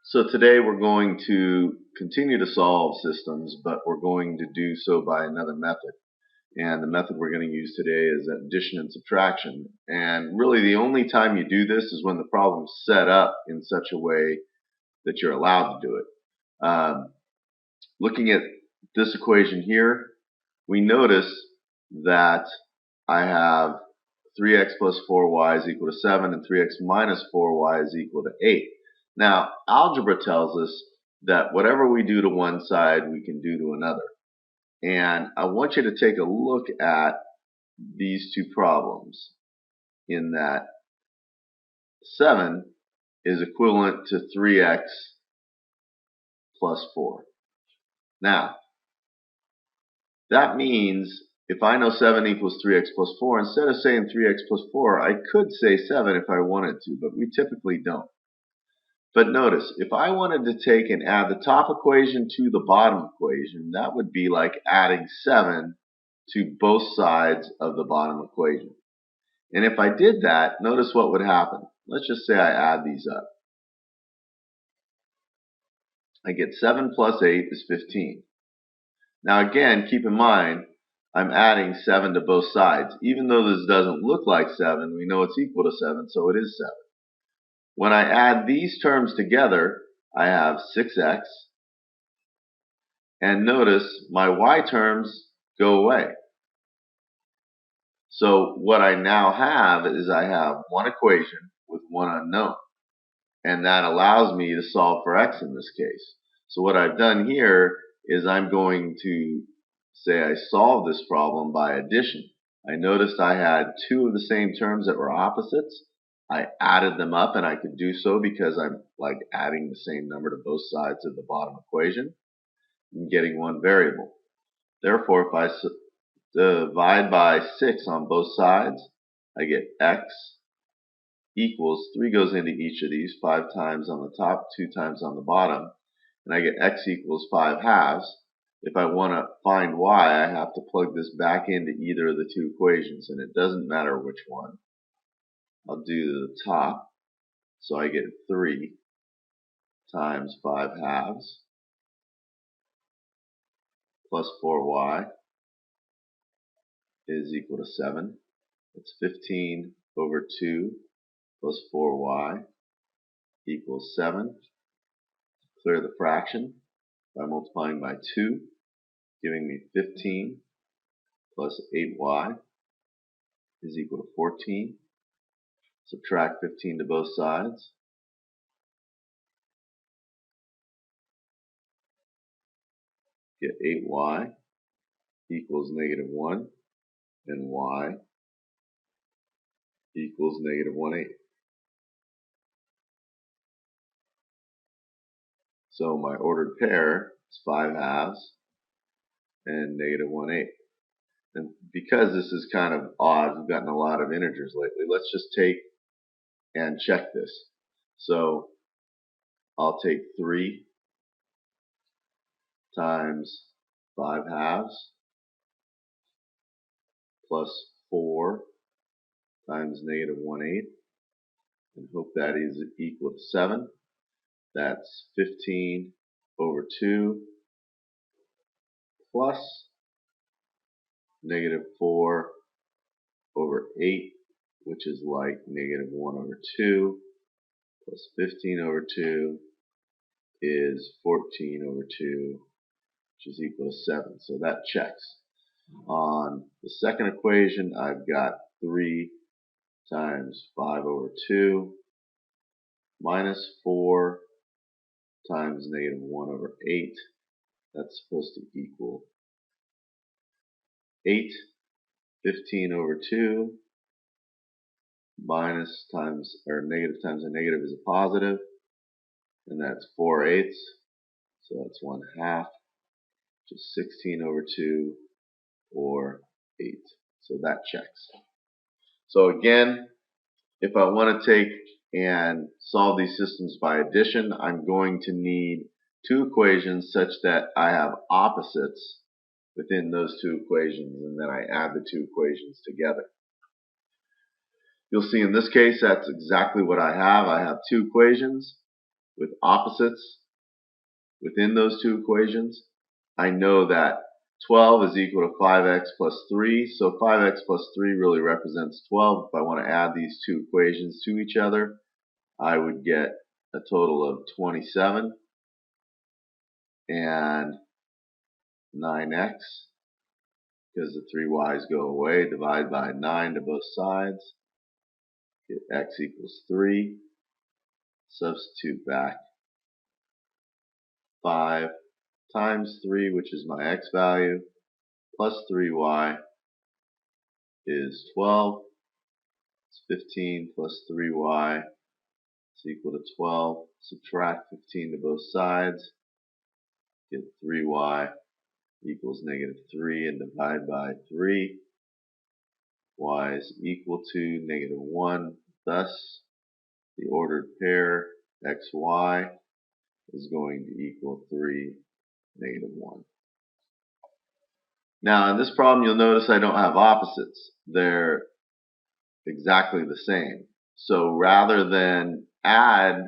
So today we're going to continue to solve systems, but we're going to do so by another method. And the method we're going to use today is addition and subtraction. And really the only time you do this is when the problem's set up in such a way that you're allowed to do it. Looking at this equation here, we notice that I have 3x plus 4y is equal to 7 and 3x minus 4y is equal to 8. Now, algebra tells us that whatever we do to one side, we can do to another. And I want you to take a look at these two problems in that 7 is equivalent to 3x plus 4. Now, that means if I know 7 equals 3x plus 4, instead of saying 3x plus 4, I could say 7 if I wanted to, but we typically don't. But notice, if I wanted to take and add the top equation to the bottom equation, that would be like adding 7 to both sides of the bottom equation. And if I did that, notice what would happen. Let's just say I add these up. I get 7 plus 8 is 15. Now again, keep in mind, I'm adding 7 to both sides. Even though this doesn't look like 7, we know it's equal to 7, so it is 7. When I add these terms together, I have 6x. And notice my y terms go away. So what I now have is I have one equation with one unknown. And that allows me to solve for x in this case. So what I've done here is I'm going to say I solved this problem by addition. I noticed I had two of the same terms that were opposites. I added them up, and I could do so because I'm like adding the same number to both sides of the bottom equation and getting one variable. Therefore, if I divide by 6 on both sides, I get x equals, 3 goes into each of these, 5 times on the top, 2 times on the bottom, and I get x equals 5 halves. If I want to find y, I have to plug this back into either of the two equations, and it doesn't matter which one. I'll do the top, so I get 3 times 5 halves plus 4y is equal to 7. It's 15 over 2 plus 4y equals 7. Clear the fraction by multiplying by 2, giving me 15 plus 8y is equal to 14. Subtract 15 to both sides. Get 8y equals negative 1, and y equals negative 1/8. So my ordered pair is 5 halves and negative 1/8. And because this is kind of odd, we've gotten a lot of integers lately, let's just take and check this. So I'll take 3 times 5 halves plus 4 times negative 1/8 and hope that is equal to 7. That's 15 over 2 plus negative 4 over 8, which is like negative 1 over 2, plus 15 over 2 is 14 over 2, which is equal to 7. So that checks. On the second equation, I've got 3 times 5 over 2 minus 4 times negative 1 over 8. That's supposed to equal 8. 15 over 2 minus times, or negative times a negative is a positive, and that's 4/8. So that's 1/2, which is 16 over 2 or 8. So that checks. So again, if I want to take and solve these systems by addition, I'm going to need two equations such that I have opposites within those two equations, and then I add the two equations together. You'll see in this case that's exactly what I have. I have two equations, with opposites within those two equations, I know that 12 is equal to 5x plus 3, so 5x plus 3 really represents 12. If I want to add these two equations to each other, I would get a total of 27 and 9x, because the 3y's go away, divide by 9 to both sides, get x equals 3, substitute back 5 times 3, which is my x value, plus 3y is 12. It's 15 plus 3y is equal to 12. Subtract 15 to both sides, get 3y equals negative 3, and divide by 3. Y is equal to negative 1. Thus, the ordered pair xy is going to equal 3, negative 1. Now, in this problem, you'll notice I don't have opposites. They're exactly the same. So rather than add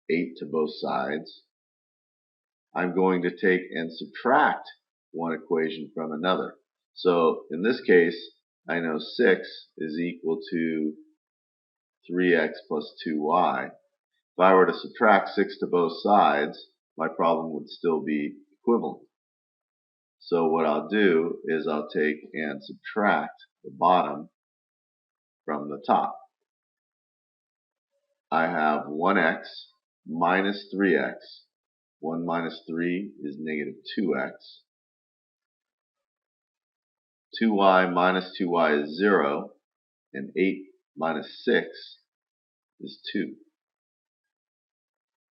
8 to both sides, I'm going to take and subtract one equation from another. So in this case, I know 6 is equal to 3x plus 2y. If I were to subtract 6 to both sides, my problem would still be equivalent. So what I'll do is I'll take and subtract the bottom from the top. I have 1x minus 3x. 1 minus 3 is negative 2x. 2y minus 2y is 0. And 8 minus 6 is 2.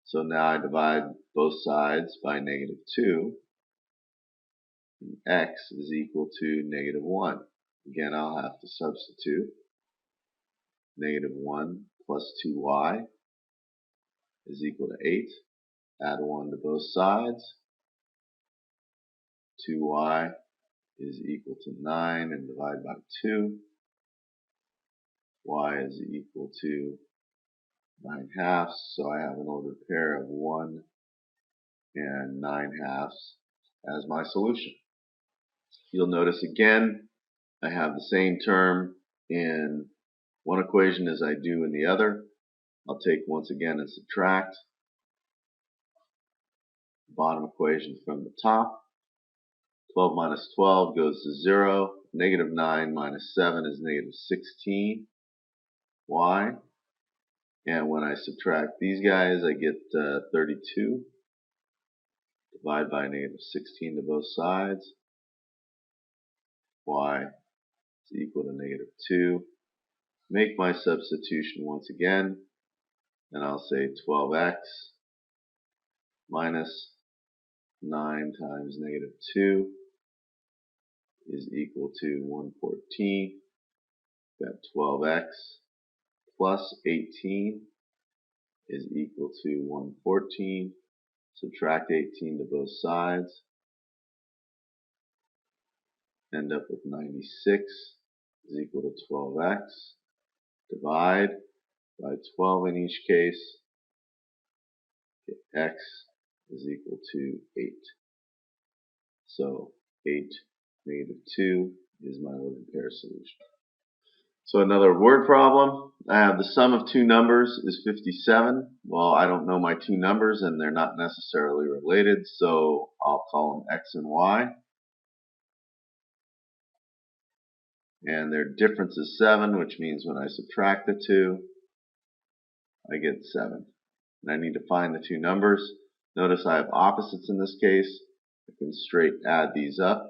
So now I divide both sides by negative 2. And x is equal to negative 1. Again, I'll have to substitute. Negative 1 plus 2y is equal to 8. Add 1 to both sides. 2y is equal to 9, and divide by 2. Y is equal to 9 halves, so I have an ordered pair of 1 and 9 halves as my solution. You'll notice again, I have the same term in one equation as I do in the other. I'll take once again and subtract the bottom equation from the top. 12 minus 12 goes to 0. Negative 9 minus 7 is negative 16. Y. And when I subtract these guys, I get 32. Divide by negative 16 to both sides. Y is equal to negative 2. Make my substitution once again, and I'll say 12x minus 9 times negative 2 is equal to 114. Got 12x plus 18 is equal to 114. Subtract 18 to both sides. End up with 96 is equal to 12x. Divide by 12 in each case. Get x is equal to 8. So 8, negative 2 is my ordered pair solution. So another word problem. I have the sum of two numbers is 57. Well, I don't know my two numbers and they're not necessarily related, so I'll call them x and y. And their difference is 7, which means when I subtract the two, I get 7. And I need to find the two numbers. Notice I have opposites in this case. I can straight add these up.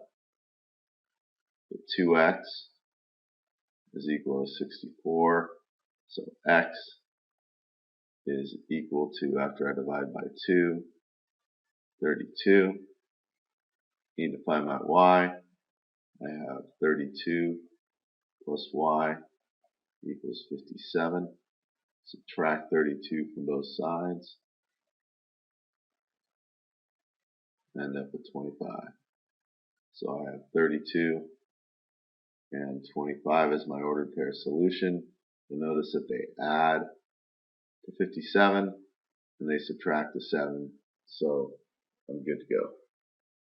The 2x is equal to 64. So x is equal to, after I divide by 2, 32. Need to find my y. I have 32 plus y equals 57. Subtract 32 from both sides. End up with 25. So I have 32 and 25 as my ordered pair solution. You'll notice that they add to 57. and they subtract the 7, so I'm good to go.